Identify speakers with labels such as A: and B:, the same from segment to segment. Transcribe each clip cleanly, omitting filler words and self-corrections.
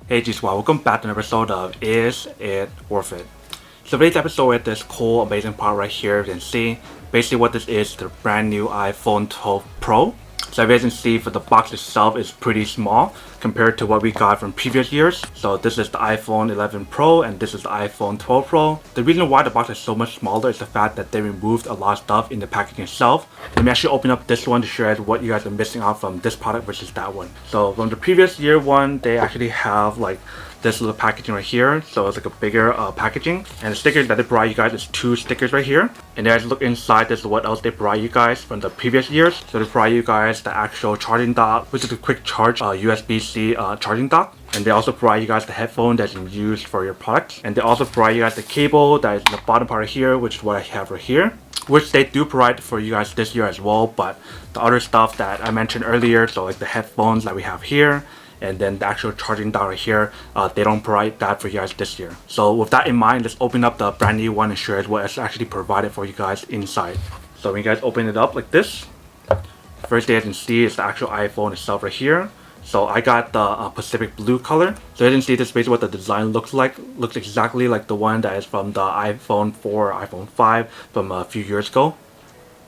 A: Hey G Squad, welcome back to an episode of Is It Worth It? So today's episode is this cool, amazing part right here. You can see basically what this is, the brand new iPhone 12 Pro. So as you can see, for the box itself is pretty small compared to what we got from previous years. So this is the iPhone 11 Pro and this is the iPhone 12 Pro. The reason why the box is so much smaller is the fact that they removed a lot of stuff in the packaging itself. Let me actually open up this one to show you what you guys are missing out from this product versus that one. So from the previous year one, they actually have like this little packaging right here, so it's like a bigger packaging, and the stickers that they provide you guys is 2 stickers right here. And then as you look inside, this is what else they provide you guys from the previous years. So they provide you guys the actual charging dock, which is a quick charge USB-C charging dock, and they also provide you guys the headphone that you can use for your products, and they also provide you guys the cable that is in the bottom part here, which is what I have right here, which they do provide for you guys this year as well. But the other stuff that I mentioned earlier, so like the headphones that we have here, and then the actual charging dock right here, they don't provide that for you guys this year. So with that in mind, let's open up the brand new one and show you what is actually provided for you guys inside. So when you guys open it up like this, first thing you can see is the actual iPhone itself right here. So I got the Pacific blue color. So you can see this is basically what the design looks like. Looks exactly like the one that is from the iPhone 4, iPhone 5 from a few years ago.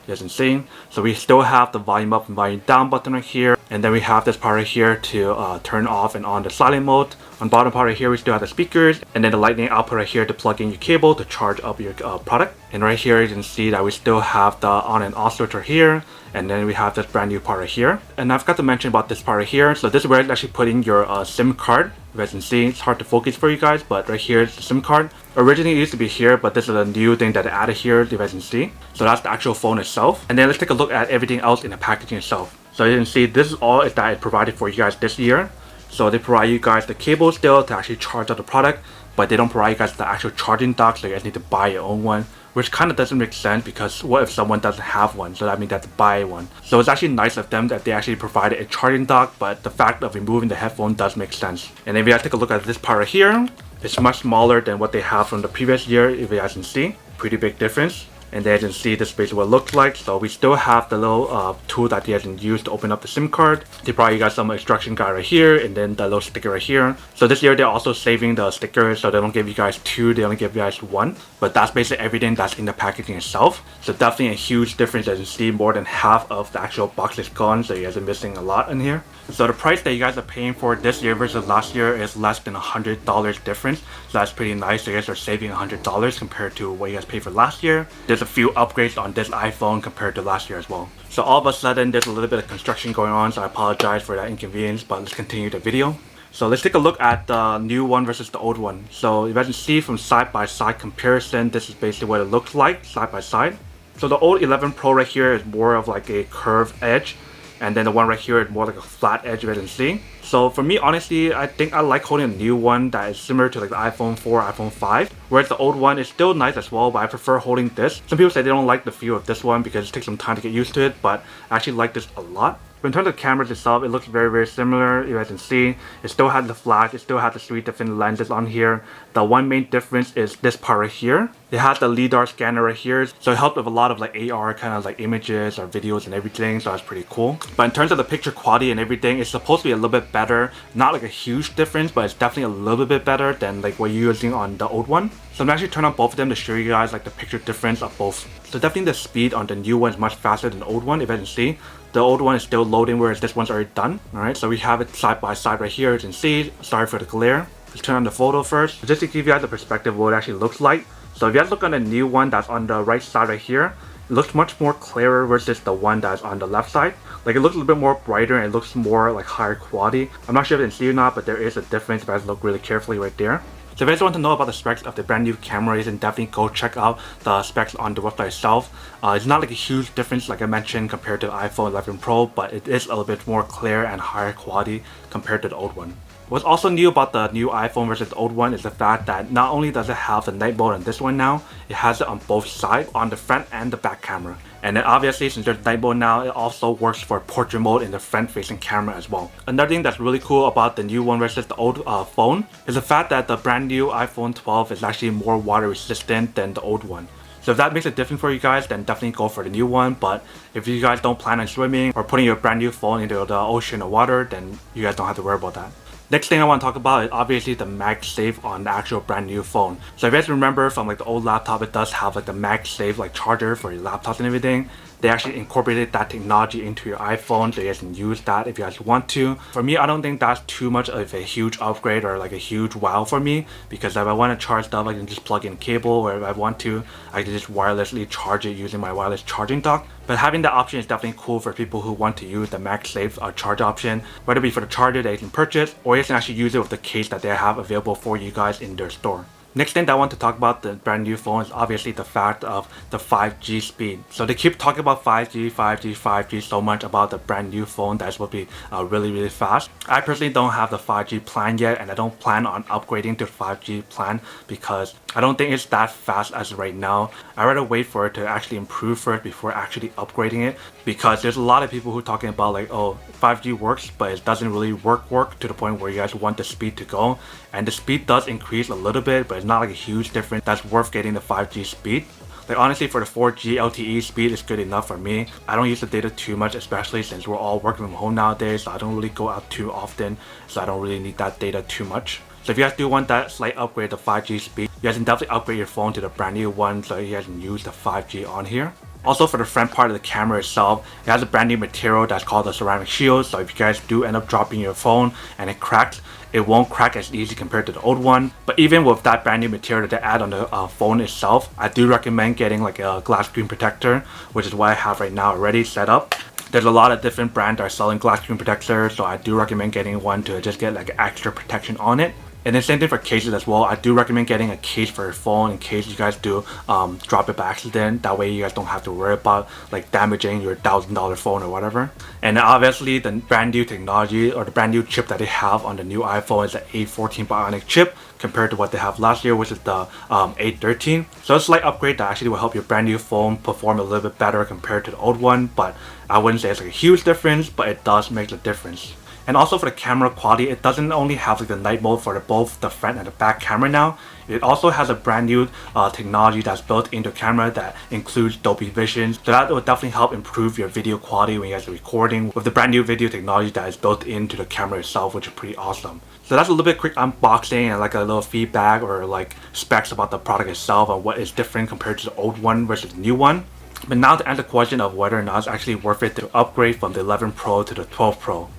A: You guys can see. So we still have the volume up and volume down button right here. And then we have this part right here to turn off and on the silent mode. On the bottom part right here, we still have the speakers, and then the lightning output right here to plug in your cable to charge up your product. And right here, you can see that we still have the on and off switch right here. And then we have this brand new part right here. And I forgot to mention about this part right here. So this is where you actually put in your SIM card. You guys can see, it's hard to focus for you guys, but right here is the SIM card. Originally it used to be here, but this is a new thing that they added here, you guys can see. So that's the actual phone itself. And then let's take a look at everything else in the packaging itself. So you can see this is all that is provided for you guys this year. So they provide you guys the cable still to actually charge up the product, but they don't provide you guys the actual charging dock, so you guys need to buy your own one, which kind of doesn't make sense because what if someone doesn't have one? So that means they have to buy one. So it's actually nice of them that they actually provided a charging dock, but the fact of removing the headphone does make sense. And if you guys take a look at this part right here, it's much smaller than what they have from the previous year, if you guys can see. Pretty big difference. And then you can see this is basically what it looks like. So we still have the little tool that you guys can use to open up the SIM card. They probably got some instruction guide right here, and then the little sticker right here. So this year they're also saving the stickers, so they don't give you guys 2, they only give you guys 1. But that's basically everything that's in the packaging itself. So definitely a huge difference. As you can see, more than half of the actual box is gone, so you guys are missing a lot in here. So the price that you guys are paying for this year versus last year is less than $100 difference. So that's pretty nice. So you guys are saving $100 compared to what you guys paid for last year. There's a few upgrades on this iPhone compared to last year as well. So all of a sudden there's a little bit of construction going on, so I apologize for that inconvenience, but let's continue the video. So let's take a look at the new one versus the old one. So you guys can see from side by side comparison, this is basically what it looks like side by side. So the old 11 Pro right here is more of like a curved edge, and then the one right here is more like a flat edge, you guys can see. So for me, honestly, I think I like holding a new one that is similar to like the iPhone 4, iPhone 5. Whereas the old one is still nice as well, but I prefer holding this. Some people say they don't like the feel of this one because it takes some time to get used to it, but I actually like this a lot. But in terms of cameras itself, it looks very similar. You guys can see it still has the flash, it still has the 3 different lenses on here. The one main difference is this part right here. It has the LiDAR scanner right here, so it helped with a lot of like AR kind of like images or videos and everything, so that's pretty cool. But in terms of the picture quality and everything, it's supposed to be a little bit better. Not like a huge difference, but it's definitely a little bit better than like what you're using on the old one. So I'm actually turn on both of them to show you guys like the picture difference of both. So definitely the speed on the new one is much faster than the old one, if you can see. The old one is still loading, whereas this one's already done. Alright, so we have it side by side right here, you can see. Sorry for the glare. Let's turn on the photo first, just to give you guys a perspective of what it actually looks like. So if you guys look on the new one that's on the right side right here, it looks much more clearer versus the one that's on the left side. Like it looks a little bit more brighter and it looks more like higher quality. I'm not sure if you can see or not, but there is a difference if you guys look really carefully right there. So if you guys want to know about the specs of the brand new camera, then definitely go check out the specs on the website itself. It's not like a huge difference like I mentioned compared to the iPhone 11 Pro, but it is a little bit more clear and higher quality compared to the old one. What's also new about the new iPhone versus the old one is the fact that not only does it have the night mode on this one now, it has it on both sides, on the front and the back camera. And then obviously since there's night mode now, it also works for portrait mode in the front facing camera as well. Another thing that's really cool about the new one versus the old phone is the fact that the brand new iPhone 12 is actually more water resistant than the old one. So if that makes it different for you guys, then definitely go for the new one. But if you guys don't plan on swimming or putting your brand new phone into the ocean or water, then you guys don't have to worry about that. Next thing I want to talk about is obviously the MagSafe on the actual brand new phone. So if you guys remember from like the old laptop, it does have like the MagSafe like charger for your laptops and everything. They actually incorporated that technology into your iPhone, so you guys can use that if you guys want to. For me, I don't think that's too much of a huge upgrade or like a huge wow for me, because if I want to charge stuff, I can just plug in a cable, or if I want to, I can just wirelessly charge it using my wireless charging dock. But having that option is definitely cool for people who want to use the MagSafe charge option, whether it be for the charger that you can purchase, or you can actually use it with the case that they have available for you guys in their store. Next thing that I want to talk about the brand new phone is obviously the fact of the 5G speed. So they keep talking about 5G, 5G, 5G so much about the brand new phone that's supposed to be really fast. I personally don't have the 5G plan yet, and I don't plan on upgrading to the 5G plan because I don't think it's that fast as right now. I'd rather wait for it to actually improve first before actually upgrading it, because there's a lot of people who are talking about like, oh, 5G works, but it doesn't really work to the point where you guys want the speed to go. And the speed does increase a little bit, but it's not like a huge difference that's worth getting the 5G speed. Like honestly, for the 4G LTE speed is good enough for me. I don't use the data too much, especially since we're all working from home nowadays, so I don't really go out too often, so I don't really need that data too much. So if you guys do want that slight upgrade to 5G speed, you guys can definitely upgrade your phone to the brand new one so you guys can use the 5G on here. Also, for the front part of the camera itself, it has a brand new material that's called the ceramic shield, so if you guys do end up dropping your phone and it cracks, it won't crack as easy compared to the old one. But even with that brand new material that they add on the phone itself, I do recommend getting like a glass screen protector, which is what I have right now already set up. There's a lot of different brands that are selling glass screen protectors, so I do recommend getting one to just get like extra protection on it. And then same thing for cases as well. I do recommend getting a case for your phone in case you guys do drop it by accident. That way you guys don't have to worry about like damaging your $1,000 phone or whatever. And obviously the brand new technology or the brand new chip that they have on the new iPhone is the A14 Bionic chip compared to what they have last year, which is the A13. So it's a slight upgrade that actually will help your brand new phone perform a little bit better compared to the old one. But I wouldn't say it's like a huge difference, but it does make a difference. And also for the camera quality, it doesn't only have like the night mode for both the front and the back camera now. It also has a brand new technology that's built into the camera that includes Dolby Vision. So that will definitely help improve your video quality when you guys are recording with the brand new video technology that is built into the camera itself, which is pretty awesome. So that's a little bit quick unboxing and like a little feedback or like specs about the product itself and what is different compared to the old one versus the new one. But now to answer the question of whether or not it's actually worth it to upgrade from the 11 Pro to the 12 Pro.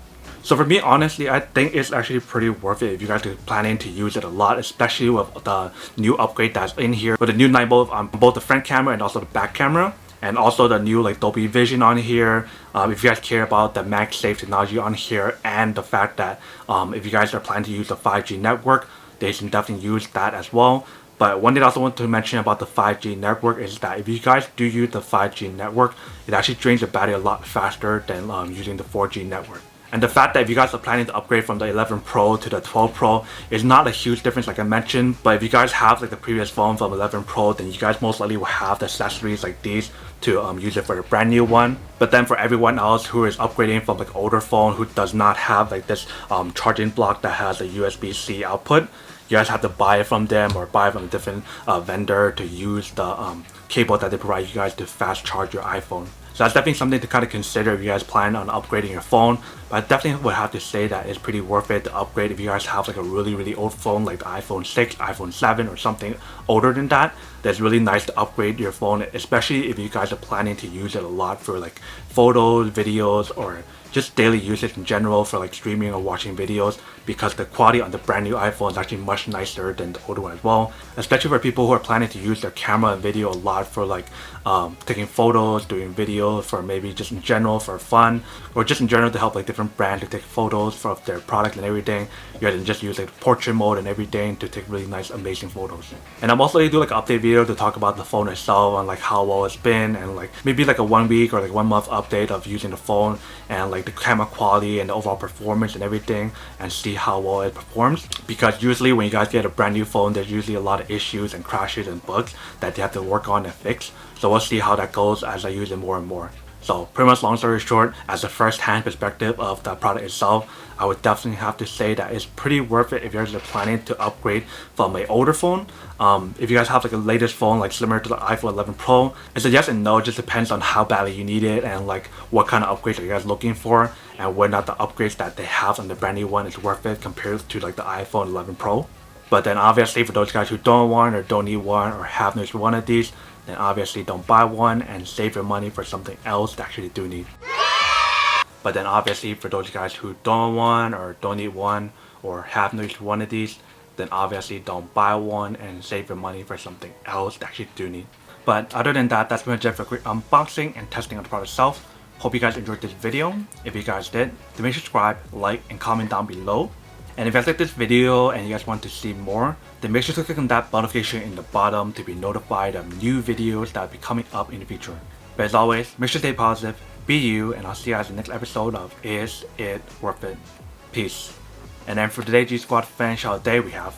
A: So for me, honestly, I think it's actually pretty worth it if you guys are planning to use it a lot, especially with the new upgrade that's in here with the new night mode on both the front camera and also the back camera, and also the new like Dolby Vision on here. If you guys care about the MagSafe technology on here, and the fact that if you guys are planning to use the 5G network, they can definitely use that as well. But one thing I also want to mention about the 5G network is that if you guys do use the 5G network, it actually drains the battery a lot faster than using the 4G network. And the fact that if you guys are planning to upgrade from the 11 Pro to the 12 Pro is not a huge difference like I mentioned, but if you guys have like the previous phone from 11 Pro, then you guys most likely will have the accessories like these to use it for the brand new one. But then for everyone else who is upgrading from like older phone who does not have like this charging block that has a USB-C output, you guys have to buy it from them or buy it from a different vendor to use the cable that they provide you guys to fast charge your iPhone. So that's definitely something to kind of consider if you guys plan on upgrading your phone. But I definitely would have to say that it's pretty worth it to upgrade if you guys have like a really old phone like the iPhone 6, iPhone 7 or something older than that. That's really nice to upgrade your phone, especially if you guys are planning to use it a lot for like photos, videos, or just daily usage in general for like streaming or watching videos, because the quality on the brand new iPhone is actually much nicer than the older one as well, especially for people who are planning to use their camera and video a lot for like taking photos, doing videos, for maybe just in general for fun, or just in general to help like different brands to take photos for their product and everything. You guys can just use like portrait mode and everything to take really nice amazing photos. And I'm also going to do like an update video to talk about the phone itself and like how well it's been, and like maybe like a 1 week or like 1 month update of using the phone and like the camera quality and the overall performance and everything, and see how well it performs. Because usually when you guys get a brand new phone, there's usually a lot of issues and crashes and bugs that they have to work on and fix. So we'll see how that goes as I use it more and more. So pretty much long story short, as a first-hand perspective of the product itself, I would definitely have to say that it's pretty worth it if you guys are planning to upgrade from an older phone. If you guys have like a latest phone like similar to the iPhone 11 Pro, it's a yes and no. It just depends on how badly you need it and like what kind of upgrades are you guys looking for, and whether or not the upgrades that they have on the brand new one is worth it compared to like the iPhone 11 Pro. But then obviously for those guys who don't want or don't need one or have no one of these, then obviously don't buy one and save your money for something else that actually do need. But then obviously for those guys who don't want or don't need one or have no one of these, then obviously don't buy one and save your money for something else that actually do need. But other than that, that's pretty much it for a quick unboxing and testing of the product itself. Hope you guys enjoyed this video. If you guys did, then make sure to subscribe, like, and comment down below. And if you guys like this video and you guys want to see more, then make sure to click on that notification in the bottom to be notified of new videos that will be coming up in the future. But as always, make sure to stay positive, be you, and I'll see you guys in the next episode of Is It Worth It? Peace. And then for today's G Squad fan shout out day, we have